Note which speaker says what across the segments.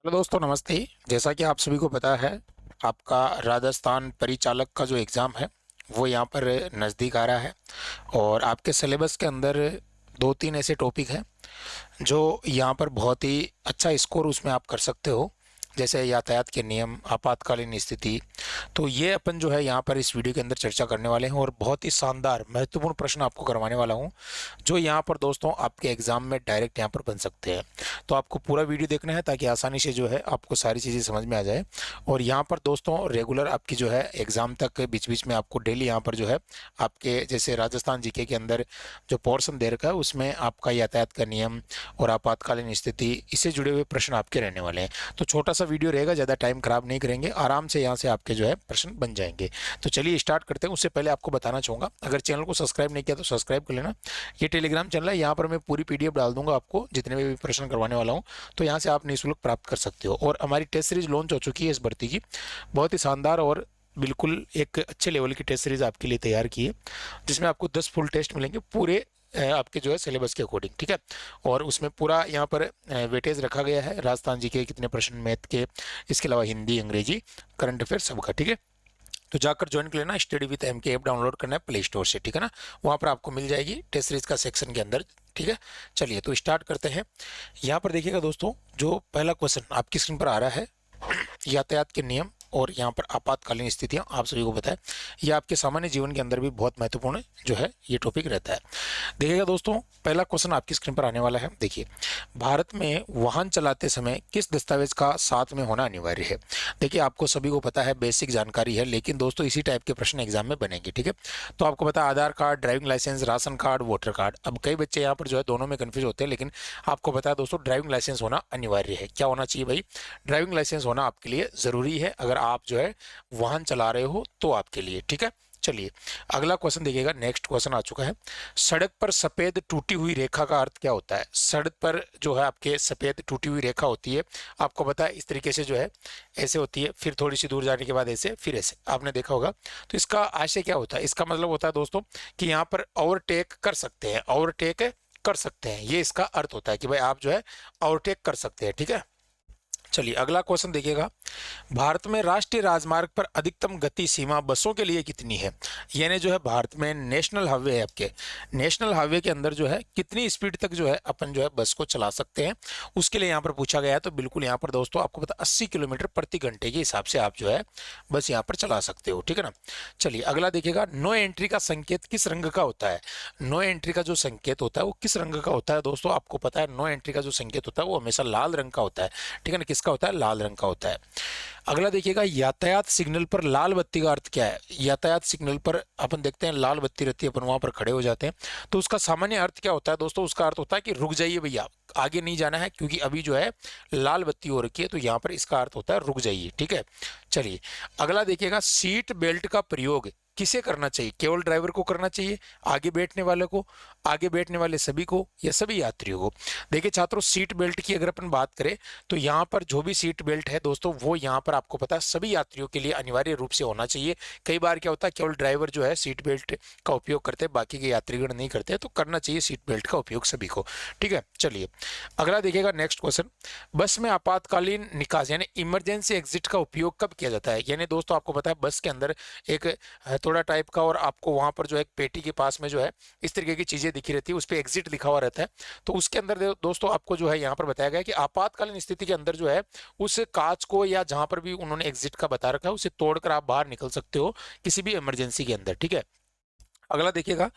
Speaker 1: Hello दोस्तों, नमस्ते। जैसा कि आप सभी को पता है, आपका राजस्थान परिचालक का जो एग्ज़ाम है वो यहाँ पर नज़दीक आ रहा है। और आपके सिलेबस के अंदर दो तीन ऐसे टॉपिक हैं जो यहाँ पर बहुत ही अच्छा स्कोर उसमें आप कर सकते हो, जैसे यातायात के नियम, आपातकालीन स्थिति। तो ये अपन जो है यहाँ पर इस वीडियो के अंदर चर्चा करने वाले हैं और बहुत ही शानदार महत्वपूर्ण प्रश्न आपको करवाने वाला हूँ, जो यहाँ पर दोस्तों आपके एग्जाम में डायरेक्ट यहाँ पर बन सकते हैं। तो आपको पूरा वीडियो देखना है ताकि आसानी से जो है आपको सारी चीज़ें समझ में आ जाए। और यहाँ पर दोस्तों रेगुलर आपकी जो है एग्जाम तक बीच बीच में आपको डेली यहाँ पर जो है आपके जैसे राजस्थान जीके के अंदर जो पोर्शन दे रखा है उसमें आपका यातायात का नियम और आपातकालीन स्थिति, इससे जुड़े हुए प्रश्न आपके रहने वाले हैं। तो छोटा सा वीडियो रहेगा, ज़्यादा टाइम खराब नहीं करेंगे, आराम से यहाँ से आपके जो है प्रश्न बन जाएंगे। तो चलिए स्टार्ट करते हैं। उससे पहले आपको बताना चाहूँगा, अगर चैनल को सब्सक्राइब नहीं किया तो सब्सक्राइब कर लेना। ये टेलीग्राम चैनल है, यहाँ पर मैं पूरी पीडीएफ डाल दूंगा आपको जितने भी प्रश्न करवाने वाला हूँ, तो यहाँ से आप निःशुल्क प्राप्त कर सकते हो। और हमारी टेस्ट सीरीज लॉन्च हो चुकी है इस भर्ती की, बहुत ही शानदार और बिल्कुल एक अच्छे लेवल की टेस्ट सीरीज आपके लिए तैयार की है, जिसमें आपको 10 फुल टेस्ट मिलेंगे पूरे आपके जो है सिलेबस के अकॉर्डिंग, ठीक है। और उसमें पूरा यहाँ पर वेटेज रखा गया है, राजस्थान जी के कितने प्रश्न, मैथ के, इसके अलावा हिंदी, अंग्रेजी, करंट अफेयर सबका, ठीक है। तो जाकर ज्वाइन कर लेना। स्टडी विद एम के ऐप डाउनलोड करना है प्ले स्टोर से, ठीक है ना। वहाँ पर आपको मिल जाएगी टेस्ट सीरीज का सेक्शन के अंदर, ठीक है। चलिए तो स्टार्ट करते हैं। यहाँ पर देखिएगा दोस्तों, जो पहला क्वेश्चन आपकी स्क्रीन पर आ रहा है, यातायात के नियम और यहाँ पर आपातकालीन स्थितियाँ, आप सभी को पता है ये आपके सामान्य जीवन के अंदर भी बहुत महत्वपूर्ण जो है ये टॉपिक रहता है। देखिएगा दोस्तों, पहला क्वेश्चन आपकी स्क्रीन पर आने वाला है। देखिए, भारत में वाहन चलाते समय किस दस्तावेज का साथ में होना अनिवार्य है। देखिए, आपको सभी को पता है, बेसिक जानकारी है, लेकिन दोस्तों इसी टाइप के प्रश्न एग्जाम में बनेंगे, ठीक है। तो आपको पता है Aadhaar card, driving licence, ration card, voter card. अब कई बच्चे यहाँ पर जो है दोनों में कंफ्यूज होते हैं, लेकिन आपको पता है दोस्तों ड्राइविंग लाइसेंस होना अनिवार्य है। क्या होना चाहिए भाई? ड्राइविंग लाइसेंस होना आपके लिए ज़रूरी है, अगर आप जो है वाहन चला रहे हो तो आपके लिए, ठीक है। चलिए अगला क्वेश्चन देखिएगा, नेक्स्ट क्वेश्चन आ चुका है। सड़क पर सफेद टूटी हुई रेखा का अर्थ क्या होता है। सड़क पर जो है आपके सफेद टूटी हुई रेखा होती है, आपको पता है इस तरीके से जो है ऐसे होती है, फिर थोड़ी सी दूर जाने के बाद ऐसे, फिर ऐसे, आपने देखा होगा। तो इसका आशय क्या होता है? इसका मतलब होता है दोस्तों कि यहाँ पर ओवरटेक कर सकते हैं, ओवरटेक कर सकते हैं, ये इसका अर्थ होता है कि भाई आप जो है ओवरटेक कर सकते हैं, ठीक है। चलिए अगला क्वेश्चन देखिएगा। भारत में राष्ट्रीय राजमार्ग पर अधिकतम गति सीमा बसों के लिए कितनी है। यानी जो है भारत में नेशनल हाईवे है, आपके नेशनल हाईवे के अंदर जो है कितनी स्पीड तक जो है अपन जो है बस को चला सकते हैं, उसके लिए यहाँ पर पूछा गया है। तो बिल्कुल यहाँ पर दोस्तों आपको पता 80 किलोमीटर प्रति घंटे के हिसाब से आप जो है बस यहाँ पर चला सकते हो, ठीक है ना। चलिए अगला देखिएगा, नो एंट्री का संकेत किस रंग का होता है। नो एंट्री का जो संकेत होता है वो किस रंग का होता है दोस्तों? आपको पता है नो एंट्री का जो संकेत होता है वो हमेशा लाल रंग का होता है, ठीक है ना। किसका होता है? लाल रंग का होता है। अगला देखिएगा, यातायात सिग्नल पर लाल बत्ती का अर्थ क्या है। यातायात सिग्नल पर अपन देखते हैं लाल बत्ती रहती है, अपन वहां पर खड़े हो जाते हैं, तो उसका सामान्य अर्थ क्या होता है दोस्तों? उसका अर्थ होता है कि रुक जाइए भैया, आगे नहीं जाना है, क्योंकि अभी जो है लाल बत्ती हो रखी है, तो यहाँ पर इसका अर्थ होता है रुक जाइए, ठीक है। चलिए अगला देखिएगा, सीट बेल्ट का प्रयोग किसे करना चाहिए। केवल ड्राइवर को करना चाहिए, आगे बैठने वाले को, आगे बैठने वाले सभी को, या सभी यात्रियों को। देखिए छात्रों, सीट बेल्ट की अगर अपन बात करें तो यहाँ पर जो भी सीट बेल्ट है दोस्तों, वो यहाँ पर आपको पता है सभी यात्रियों के लिए अनिवार्य रूप से होना चाहिए। कई बार क्या होता है, केवल ड्राइवर जो है सीट बेल्ट का उपयोग करते हैं, बाकी के यात्रीगण नहीं करते, तो करना चाहिए सीट बेल्ट का उपयोग सभी को, ठीक है। चलिए अगला देखिएगा, नेक्स्ट क्वेश्चन, बस में आपातकालीन निकास यानी इमरजेंसी एग्जिट का उपयोग कब किया जाता है। यानी दोस्तों आपको पता है बस के अंदर एक थोड़ा टाइप का, और आपको वहां पर जो है एक पेटी के पास में जो है इस तरीके की चीजें दिखी रहती है, उस पर एग्जिट लिखा हुआ रहता है। तो उसके अंदर दोस्तों आपको जो है यहाँ पर बताया गया कि आपातकालीन स्थिति के अंदर जो है उस कांच को, या जहां पर भी उन्होंने एग्जिट का बता रखा है, उसे तोड़कर आप बाहर निकल सकते हो किसी भी इमरजेंसी के अंदर, ठीक है। अगला देखिएगा,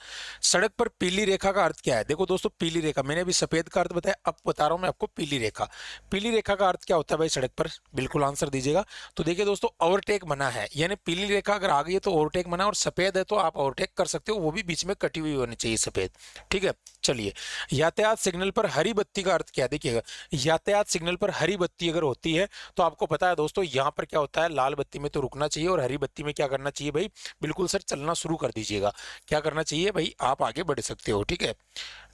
Speaker 1: सड़क पर पीली रेखा का अर्थ क्या है। देखो दोस्तों, पीली रेखा, मैंने अभी सफेद का अर्थ बताया, अब बता रहा हूं मैं आपको पीली रेखा। पीली रेखा का अर्थ क्या होता है भाई सड़क पर? बिल्कुल आंसर दीजिएगा। तो देखिए दोस्तों, ओवरटेक मना है, यानी पीली रेखा अगर आ गई है तो ओवरटेक मना, और सफेद है तो आप ओवरटेक कर सकते हो, वो भी बीच में कटी हुई होनी चाहिए सफेद, ठीक है। चलिए, यातायात सिग्नल पर हरी बत्ती का अर्थ क्या है। देखिएगा, यातायात सिग्नल पर हरी बत्ती अगर होती है तो आपको पता है दोस्तों यहाँ पर क्या होता है, लाल बत्ती में तो रुकना चाहिए, और हरी बत्ती में क्या करना चाहिए भाई? बिल्कुल सर चलना शुरू कर दीजिएगा। क्या करना चाहिए भाई, आप आगे बढ़ सकते हो। ठीक है,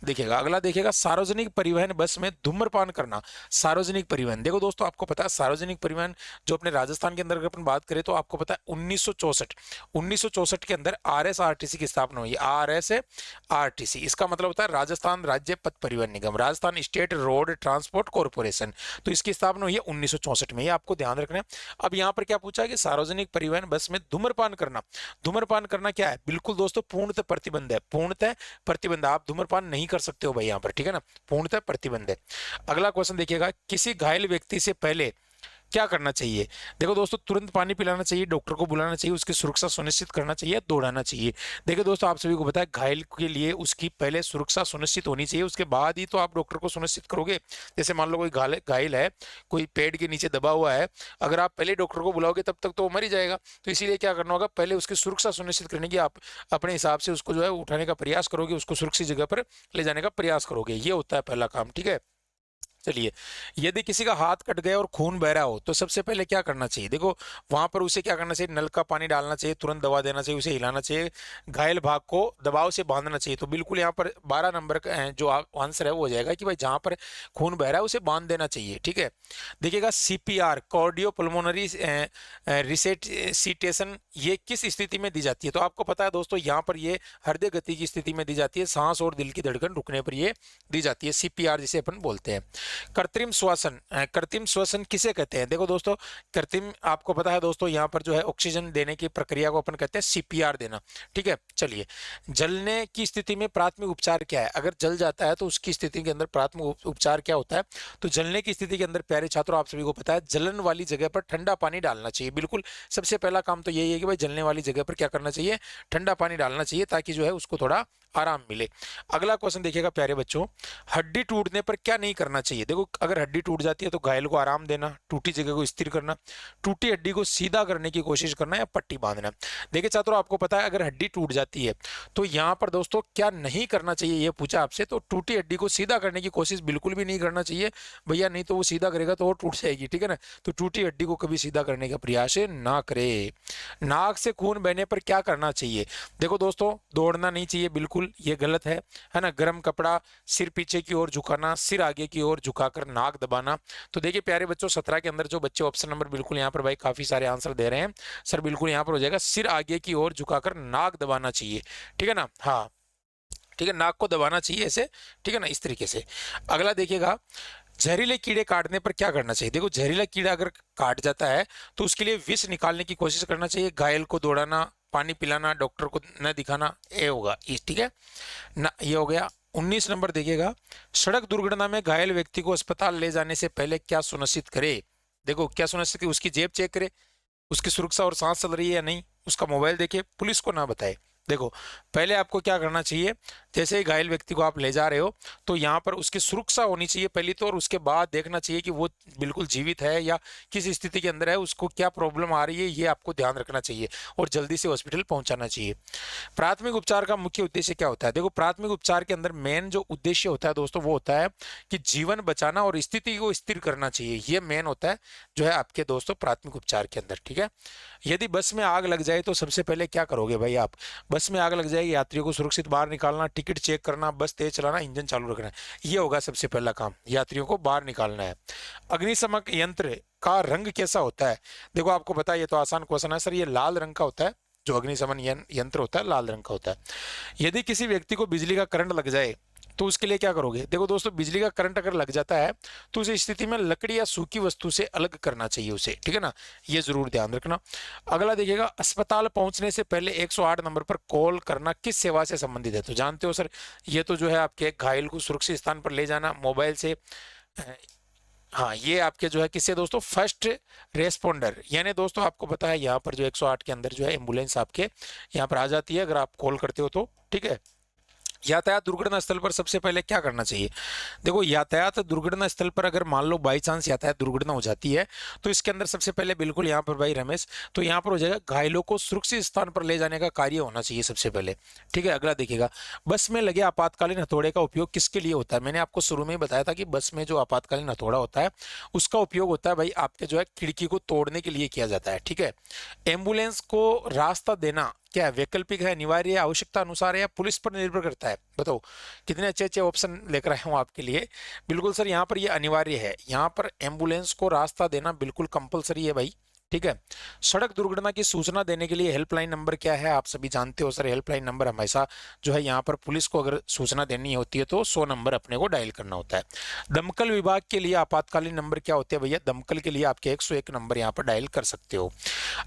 Speaker 1: देखिएगा अगला, देखिएगा सार्वजनिक परिवहन बस में धूम्रपान करना। सार्वजनिक परिवहन, देखो दोस्तों आपको पता है सार्वजनिक परिवहन जो अपने राजस्थान के अंदर अगर अपन बात करें तो आपको पता है 1964 के अंदर आरएसआरटीसी की स्थापना हुई। आरएसआरटीसी इसका मतलब होता है राजस्थान राज्य पथ परिवहन निगम, Rajasthan state road transport corporation. तो इसकी स्थापना हुई है 1964 में, ये आपको ध्यान रखना है। अब यहाँ पर क्या पूछा है कि सार्वजनिक परिवहन बस में धूम्रपान करना। धूम्रपान करना क्या है, बिल्कुल दोस्तों पूर्णतः प्रतिबंध है, पूर्णतः प्रतिबंध, आप धूम्रपान नहीं कर सकते हो भाई यहाँ पर, ठीक है ना, पूर्णतः प्रतिबंध है। अगला क्वेश्चन देखिएगा, किसी घायल व्यक्ति से पहले क्या करना चाहिए। देखो दोस्तों तुरंत पानी पिलाना चाहिए, डॉक्टर को बुलाना चाहिए, उसकी सुरक्षा सुनिश्चित करना चाहिए, दौड़ाना चाहिए। देखिए दोस्तों आप सभी को पता है घायल के लिए उसकी पहले सुरक्षा सुनिश्चित होनी चाहिए, उसके बाद ही तो आप डॉक्टर को सुनिश्चित करोगे। जैसे मान लो कोई घायल है, कोई पेड़ के नीचे दबा हुआ है, अगर आप पहले डॉक्टर को बुलाओगे तब तक तो वो मर ही जाएगा। तो इसीलिए क्या करना होगा, पहले उसकी सुरक्षा सुनिश्चित करने की आप अपने हिसाब से उसको जो है उठाने का प्रयास करोगे, उसको सुरक्षित जगह पर ले जाने का प्रयास करोगे, ये होता है पहला काम। ठीक है, चलिए, यदि किसी का हाथ कट गया और खून बह रहा हो तो सबसे पहले क्या करना चाहिए। देखो वहां पर उसे क्या करना चाहिए, नल का पानी डालना चाहिए, तुरंत दवा देना चाहिए, उसे हिलाना चाहिए, घायल भाग को दबाव से बांधना चाहिए। तो बिल्कुल यहाँ पर 12 नंबर का जो आंसर है वो हो जाएगा कि भाई जहां पर खून बह रहा है उसे बांध देना चाहिए। ठीक है, देखिएगा सीपीआर कार्डियोपल्मोनरी रिसेसिटेशन ये किस स्थिति में दी जाती है। तो आपको पता है दोस्तों यहाँ पर ये हृदय गति की स्थिति में दी जाती है, सांस और दिल की धड़कन रुकने पर ये दी जाती है, सीपीआर जिसे अपन बोलते हैं। कृत्रिम श्वसन, कृत्रिम श्वसन किसे कहते हैं। देखो दोस्तों कृत्रिम आपको पता है दोस्तों यहाँ पर जो है ऑक्सीजन देने की प्रक्रिया को अपन कहते हैं सीपीआर देना। ठीक है, चलिए, जलने की स्थिति में प्राथमिक उपचार क्या है। अगर जल जाता है तो उसकी स्थिति के अंदर प्राथमिक उपचार क्या होता है। तो जलने की स्थिति के अंदर प्यारे छात्रों आप सभी को पता है जलन वाली जगह पर ठंडा पानी डालना चाहिए। बिल्कुल सबसे पहला काम तो यही है कि भाई जलने वाली जगह पर क्या करना चाहिए, ठंडा पानी डालना चाहिए, ताकि जो है उसको थोड़ा आराम मिले। अगला क्वेश्चन देखिएगा प्यारे बच्चों, हड्डी टूटने पर क्या नहीं करना चाहिए। देखो अगर हड्डी टूट जाती है तो घायल को आराम देना, टूटी जगह को स्थिर करना, टूटी हड्डी को सीधा करने की कोशिश करना या पट्टी बांधना। देखिए छात्रों आपको पता है अगर हड्डी टूट जाती है तो यहाँ पर दोस्तों क्या नहीं करना चाहिए, ये पूछा आपसे। तो टूटी हड्डी को सीधा करने की कोशिश बिल्कुल भी नहीं करना चाहिए भैया, नहीं तो वो सीधा करेगा तो वो टूट जाएगी। ठीक है ना, तो टूटी हड्डी को कभी सीधा करने का प्रयास ना करे। नाक से खून बहने पर क्या करना चाहिए। देखो दोस्तों दौड़ना नहीं चाहिए, बिल्कुल ये गलत है ना। गर्म कपड़ा, सिर पीछे की ओर झुकाना, सिर आगे की ओर झुकाकर नाक दबाना। तो देखिए प्यारे बच्चों 17 के अंदर जो बच्चे ऑप्शन नंबर बिल्कुल यहाँ पर भाई काफी सारे आंसर दे रहे हैं सर, बिल्कुल यहाँ पर हो जाएगा सिर आगे की ओर झुकाकर नाक दबाना चाहिए। ठीक है ना, हाँ ठीक है, नाक को दबाना चाहिए ऐसे, ठीक है ना, इस तरीके से। अगला देखिएगा, जहरीले कीड़े काटने पर क्या करना चाहिए। देखो जहरीला कीड़ा अगर काट जाता है तो उसके लिए विष निकालने की कोशिश करना चाहिए, घायल को दौड़ाना, पानी पिलाना, डॉक्टर को न दिखाना, ये होगा। ठीक है ना, ये हो गया। 19 नंबर देखिएगा, सड़क दुर्घटना में घायल व्यक्ति को अस्पताल ले जाने से पहले क्या सुनिश्चित करे। देखो क्या सुनिश्चित करे, उसकी जेब चेक करे, उसकी सुरक्षा और सांस चल रही है या नहीं, उसका मोबाइल देखे, पुलिस को ना बताए। देखो पहले आपको क्या करना चाहिए, जैसे ही घायल व्यक्ति को आप ले जा रहे हो तो यहाँ पर उसकी सुरक्षा होनी चाहिए पहली तो, और उसके बाद देखना चाहिए कि वो बिल्कुल जीवित है या किस स्थिति के अंदर है, उसको क्या प्रॉब्लम आ रही है, ये आपको ध्यान रखना चाहिए और जल्दी से हॉस्पिटल पहुंचाना चाहिए। प्राथमिक उपचार का मुख्य उद्देश्य क्या होता है। देखो प्राथमिक उपचार के अंदर मेन जो उद्देश्य होता है दोस्तों वो होता है कि जीवन बचाना और स्थिति को स्थिर करना चाहिए, ये मेन होता है जो है आपके दोस्तों प्राथमिक उपचार के अंदर। ठीक है, यदि बस में आग लग जाए तो सबसे पहले क्या करोगे भाई आप। बस में आग लग जाएगी, यात्रियों को सुरक्षित बाहर निकालना, टिकट चेक करना, बस तेज चलाना, इंजन चालू रखना, ये होगा सबसे पहला काम, यात्रियों को बाहर निकालना है। अग्निशमन यंत्र का रंग कैसा होता है। देखो आपको पता है ये तो आसान क्वेश्चन है सर, ये लाल रंग का होता है, जो अग्निशमन यंत्र होता है लाल रंग का होता है। यदि किसी व्यक्ति को बिजली का करंट लग जाए तो उसके लिए क्या करोगे। देखो दोस्तों बिजली का करंट अगर लग जाता है तो उस स्थिति में लकड़ी या सूखी वस्तु से अलग करना चाहिए उसे, ठीक है ना, ये जरूर ध्यान रखना। अगला देखिएगा, अस्पताल पहुंचने से पहले 108 नंबर पर कॉल करना किस सेवा से संबंधित है। तो जानते हो सर ये तो जो है आपके घायल को सुरक्षित स्थान पर ले जाना मोबाइल से, हाँ ये आपके जो है किससे दोस्तों, फर्स्ट रेस्पोंडर, यानी दोस्तों आपको पता है यहाँ पर जो 108 के अंदर जो है एम्बुलेंस आपके यहाँ पर आ जाती है अगर आप कॉल करते हो तो। ठीक है, यातायात दुर्घटना स्थल पर सबसे पहले क्या करना चाहिए। देखो यातायात दुर्घटना स्थल पर अगर मान लो बाई चांस यातायात दुर्घटना हो जाती है तो इसके अंदर सबसे पहले बिल्कुल यहाँ पर भाई रमेश, तो यहाँ पर हो जाएगा घायलों को सुरक्षित स्थान पर ले जाने का कार्य होना चाहिए सबसे पहले। ठीक है, अगला देखिएगा, बस में लगे आपातकालीन हथौड़े का उपयोग किसके लिए होता है। मैंने आपको शुरू में ही बताया था कि बस में जो आपातकालीन हथौड़ा होता है उसका उपयोग होता है भाई आपके जो है खिड़की को तोड़ने के लिए किया जाता है। ठीक है, एम्बुलेंस को रास्ता देना क्या है, वैकल्पिक है, अनिवार्य है, आवश्यकता अनुसार है, या पुलिस पर निर्भर करता है? बताओ कितने अच्छे अच्छे ऑप्शन लेकर आया हूँ आपके लिए। बिल्कुल सर, यहाँ पर ये अनिवार्य है, यहाँ पर एम्बुलेंस को रास्ता देना बिल्कुल कंपलसरी है भाई। ठीक है। सड़क दुर्घटना की सूचना देने के लिए हेल्पलाइन नंबर क्या है, आप सभी जानते हो सर, हेल्पलाइन नंबर हमेशा जो है यहाँ पर पुलिस को अगर सूचना देनी होती है तो 100 नंबर अपने को डायल करना होता है। दमकल विभाग के लिए आपातकालीन नंबर क्या होते हैं भैया, दमकल के लिए आपके 101 नंबर यहाँ पर डायल कर सकते हो।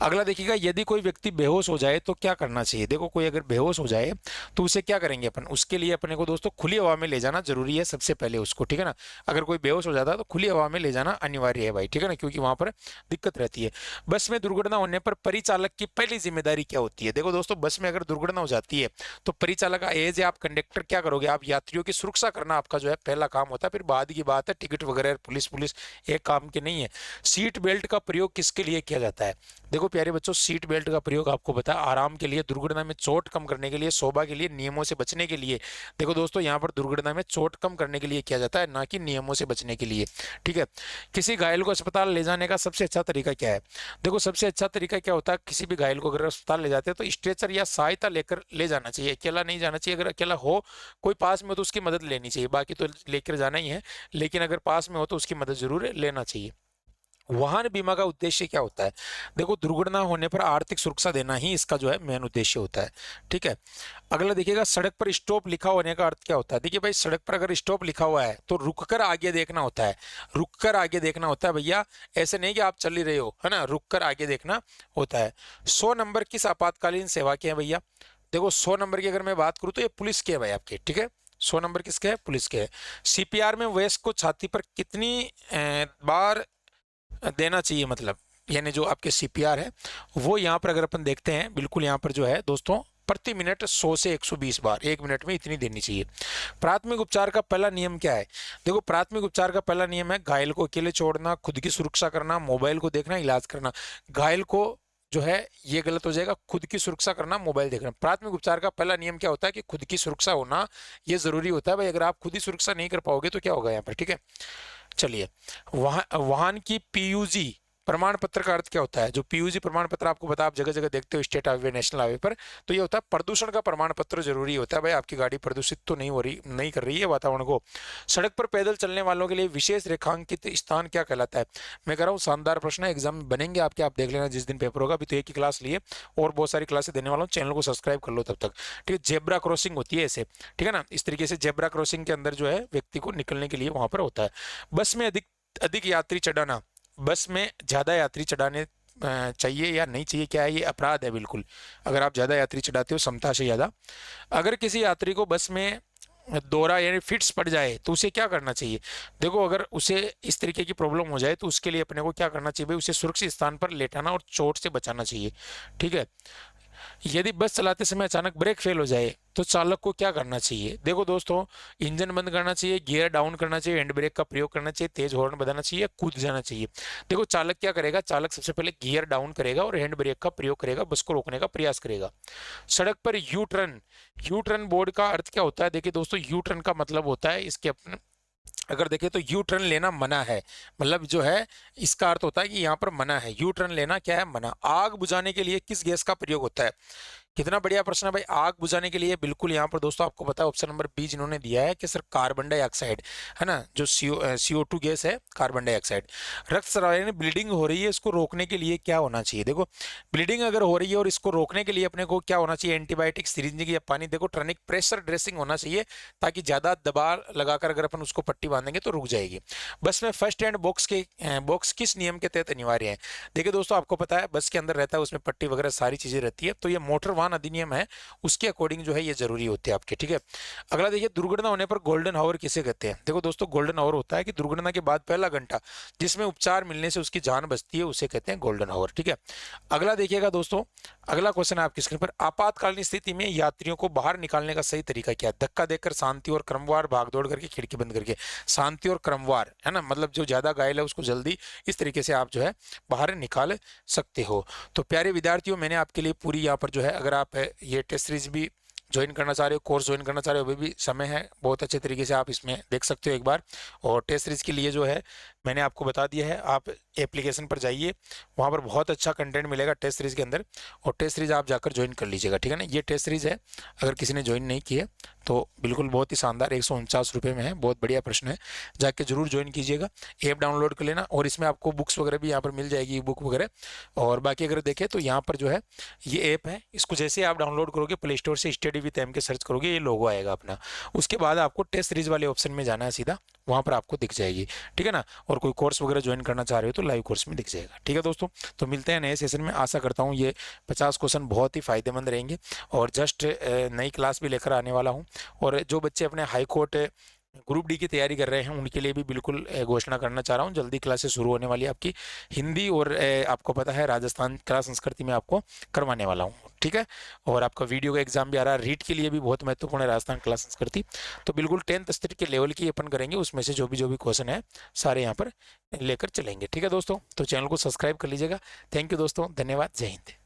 Speaker 1: अगला देखिएगा, यदि कोई व्यक्ति बेहोश हो जाए तो क्या करना चाहिए। देखो कोई अगर बेहोश हो जाए तो उसे क्या करेंगे अपन, उसके लिए अपने को दोस्तों खुली हवा में ले जाना जरूरी है सबसे पहले उसको, ठीक है ना। अगर कोई बेहोश हो जाता है तो खुली हवा में ले जाना अनिवार्य है भाई, ठीक है ना, क्योंकि वहां पर दिक्कत रहती है। बस में दुर्घटना होने पर परिचालक की पहली जिम्मेदारी क्या होती है। देखो दोस्तों, बस में अगर दुर्घटना हो जाती है तो परिचालक एज आप कंडक्टर क्या करोगे, आप यात्रियों की सुरक्षा करना आपका जो है पहला काम होता है। फिर बाद की बात है टिकट वगैरह पुलिस पुलिस एक काम के नहीं है। सीट बेल्ट का प्रयोग किसके लिए किया जाता है। देखो प्यारे बच्चों, सीट बेल्ट का प्रयोग आपको पता है आराम के लिए, दुर्घटना में चोट कम करने के लिए, शोभा के लिए, नियमों से बचने के लिए। देखो दोस्तों, यहाँ पर दुर्घटना में चोट कम करने के लिए किया जाता है, ना कि नियमों से बचने के लिए। ठीक है। किसी घायल को अस्पताल ले जाने का सबसे अच्छा तरीका क्या है। देखो सबसे अच्छा तरीका क्या होता है, किसी भी घायल को अगर अस्पताल ले जाते हैं तो स्ट्रेचर या सहायता लेकर ले जाना चाहिए, अकेला नहीं जाना चाहिए। अगर अकेला हो कोई पास में हो तो उसकी मदद लेनी चाहिए, बाकी तो लेकर जाना ही है, लेकिन अगर पास में हो तो उसकी मदद जरूर लेना चाहिए। वाहन बीमा का उद्देश्य क्या होता है। देखो दुर्घटना होने पर आर्थिक सुरक्षा देना ही इसका जो है मेन उद्देश्य होता है। ठीक है। अगला देखिएगा, सड़क पर स्टॉप लिखा होने का अर्थ क्या होता है। देखिए भाई, सड़क पर अगर स्टॉप लिखा हुआ है तो रुककर आगे देखना होता है, रुककर आगे देखना होता है भैया, ऐसे नहीं कि आप चल ही रहे हो, है ना, रुककर आगे देखना होता है। 100 नंबर किस आपातकालीन सेवा के हैं भैया। देखो 100 नंबर की अगर मैं बात करूं तो ये पुलिस के है भाई आपके, ठीक है। 100 नंबर किसके है, पुलिस के है। सीपीआर में वयस्क को छाती पर कितनी बार देना चाहिए, मतलब यानी जो आपके सीपीआर है वो यहाँ पर अगर अपन देखते हैं, बिल्कुल यहाँ पर जो है दोस्तों प्रति मिनट 100 से 120 बार, एक मिनट में इतनी देनी चाहिए। प्राथमिक उपचार का पहला नियम क्या है। देखो प्राथमिक उपचार का पहला नियम है घायल को अकेले छोड़ना, खुद की सुरक्षा करना, मोबाइल को देखना, इलाज करना। घायल को जो है ये गलत हो जाएगा, खुद की सुरक्षा करना, मोबाइल देखना। प्राथमिक उपचार का पहला नियम क्या होता है कि खुद की सुरक्षा होना ये जरूरी होता है भाई, अगर आप खुद ही सुरक्षा नहीं कर पाओगे तो क्या होगा यहाँ पर, ठीक है। चलिए, वाहन की पीयूजी प्रमाण पत्र का अर्थ क्या होता है। जो पीयूजी प्रमाण पत्र आपको पता, आप जगह जगह देखते हो स्टेट हाईवे नेशनल हाईवे पर, तो ये होता है प्रदूषण का प्रमाण पत्र जरूरी होता है भाई, आपकी गाड़ी प्रदूषित तो नहीं हो रही, नहीं कर रही है वातावरण को। सड़क पर पैदल चलने वालों के लिए विशेष रेखांकित स्थान क्या कहलाता है। मैं कह रहा हूँ शानदार प्रश्न है, एग्जाम बनेंगे आपके, आप देख लेना जिस दिन पेपर होगा। अभी तो एक ही क्लास लिए और बहुत सारी क्लासेस देने वाला हूँ, चैनल को सब्सक्राइब कर लो तब तक। ठीक है, जेब्रा क्रॉसिंग होती है ऐसे, ठीक है ना, इस तरीके से जेब्रा क्रॉसिंग के अंदर जो है व्यक्ति को निकलने के लिए वहां पर होता है। बस में अधिक अधिक यात्री चढ़ाना, बस में ज्यादा यात्री चढ़ाने चाहिए या नहीं चाहिए, क्या है ये अपराध है बिल्कुल, अगर आप ज्यादा यात्री चढ़ाते हो क्षमता से ज्यादा। अगर किसी यात्री को बस में दौरा यानी फिट्स पड़ जाए तो उसे क्या करना चाहिए। देखो अगर उसे इस तरीके की प्रॉब्लम हो जाए तो उसके लिए अपने को क्या करना चाहिए भाई, उसे सुरक्षित स्थान पर लेटाना और चोट से बचाना चाहिए। ठीक है। यदि बस चलाते समय अचानक ब्रेक फेल हो जाए तो चालक को क्या करना चाहिए। देखो दोस्तों, इंजन बंद करना चाहिए, गियर डाउन करना चाहिए, हैंड ब्रेक का प्रयोग करना चाहिए, तेज हॉर्न बजाना चाहिए, कूद जाना चाहिए। देखो चालक क्या करेगा, चालक सबसे पहले गियर डाउन करेगा और हैंड ब्रेक का प्रयोग करेगा, बस को रोकने का प्रयास करेगा। सड़क पर U turn, U turn board का अर्थ क्या होता है। देखिए दोस्तों, यू टर्न का मतलब होता है इसके अपने अगर देखें तो यू टर्न लेना मना है, मतलब जो है इसका अर्थ होता है कि यहाँ पर मना है, यू टर्न लेना क्या है, मना। आग बुझाने के लिए किस गैस का प्रयोग होता है। कितना बढ़िया प्रश्न है भाई, आग बुझाने के लिए बिल्कुल यहाँ पर दोस्तों आपको पता है ऑप्शन नंबर बी जिन्होंने दिया है कि सर कार्बन डाइऑक्साइड, है ना, जो CO2 गैस है, कार्बन डाइऑक्साइड। रक्तस्राव यानी ब्लीडिंग हो रही है, इसको रोकने के लिए क्या होना चाहिए। देखो ब्लीडिंग अगर हो रही है और इसको रोकने के लिए अपने को क्या होना चाहिए, एंटीबायोटिक, सिरिंज या पानी। देखो टर्निक प्रेशर ड्रेसिंग होना चाहिए ताकि ज्यादा दबाव लगाकर अगर अपन उसको पट्टी बांधेंगे तो रुक जाएगी। बस में फर्स्ट एंड बॉक्स किस नियम के तहत अनिवार्य है। देखिए दोस्तों, आपको पता है बस के अंदर रहता है, उसमें पट्टी वगैरह सारी चीजें रहती है, तो ये मोटर वाहन अधिनियम है उसके अकॉर्डिंग जो है ये जरूरी होते हैं आपके। ठीक है। अगला देखिए, दुर्घटना होने पर गोल्डन आवर किसे कहते हैं। देखो दोस्तों, गोल्डन आवर होता है कि दुर्घटना के बाद पहला घंटा जिसमें उपचार मिलने से उसकी जान बचती है, उसे कहते हैं गोल्डन आवर। ठीक है। अगला देखिएगा दोस्तों, अगला क्वेश्चन है आपकी स्क्रीन पर, आपातकालीन स्थिति में यात्रियों को बाहर निकालने का सही तरीका क्या है। धक्का देकर, शांति और क्रमवार, भागदौड़ करके, खिड़की बंद करके। शांति और क्रमवार, है ना, मतलब जो ज्यादा घायल है उसको जल्दी इस तरीके से आप जो है बाहर निकाल सकते हो। तो प्यारे विद्यार्थियों, मैंने आपके लिए पूरी यहाँ पर जो है, अगर आप ये टेस्ट सीरीज भी ज्वाइन करना चाह रहे हो, कोर्स ज्वाइन करना चाह रहे हो, अभी भी समय है, बहुत अच्छे तरीके से आप इसमें देख सकते हो एक बार। और टेस्ट सीरीज के लिए जो है मैंने आपको बता दिया है, आप एप्लीकेशन पर जाइए, वहाँ पर बहुत अच्छा कंटेंट मिलेगा टेस्ट सीरीज के अंदर, और टेस्ट सीरीज आप जाकर ज्वाइन कर लीजिएगा, ठीक है ना। ये टेस्ट सीरीज है, अगर किसी ने ज्वाइन नहीं की है तो बिल्कुल बहुत ही शानदार, 149 रुपये में है, बहुत बढ़िया प्रश्न है, जाके जरूर ज्वाइन कीजिएगा। ऐप डाउनलोड कर लेना, और इसमें आपको बुक्स वगैरह भी यहाँ पर मिल जाएगी, बुक वगैरह। और बाकी अगर देखें तो यहाँ पर जो है ये ऐप है, इसको जैसे आप डाउनलोड करोगे प्ले स्टोर से, स्टडी विद एम के सर्च करोगे, ये लोगो आएगा अपना, उसके बाद आपको टेस्ट सीरीज वाले ऑप्शन में जाना है सीधा, वहाँ पर आपको दिख जाएगी, ठीक है ना। और कोई कोर्स वगैरह ज्वाइन करना चाह रहे हो तो लाइव कोर्स में दिख जाएगा, ठीक है दोस्तों। तो मिलते हैं नए सेशन में, आशा करता हूँ ये 50 क्वेश्चन बहुत ही फायदेमंद रहेंगे, और जस्ट नई क्लास भी लेकर आने वाला हूँ। और जो बच्चे अपने हाई कोर्ट ग्रुप डी की तैयारी कर रहे हैं उनके लिए भी बिल्कुल घोषणा करना चाह रहा हूँ, जल्दी क्लासेस शुरू होने वाली है आपकी हिंदी, और आपको पता है राजस्थान कला संस्कृति में आपको करवाने वाला हूँ, ठीक है। और आपका वीडियो का एग्जाम भी आ रहा है, रीट के लिए भी बहुत महत्वपूर्ण है राजस्थान कला संस्कृति। तो बिल्कुल 10th स्तर के लेवल की अपन करेंगे, उसमें से जो भी क्वेश्चन है सारे यहाँ पर लेकर चलेंगे, ठीक है दोस्तों। तो चैनल को सब्सक्राइब कर लीजिएगा। थैंक यू दोस्तों, धन्यवाद, जय हिंद।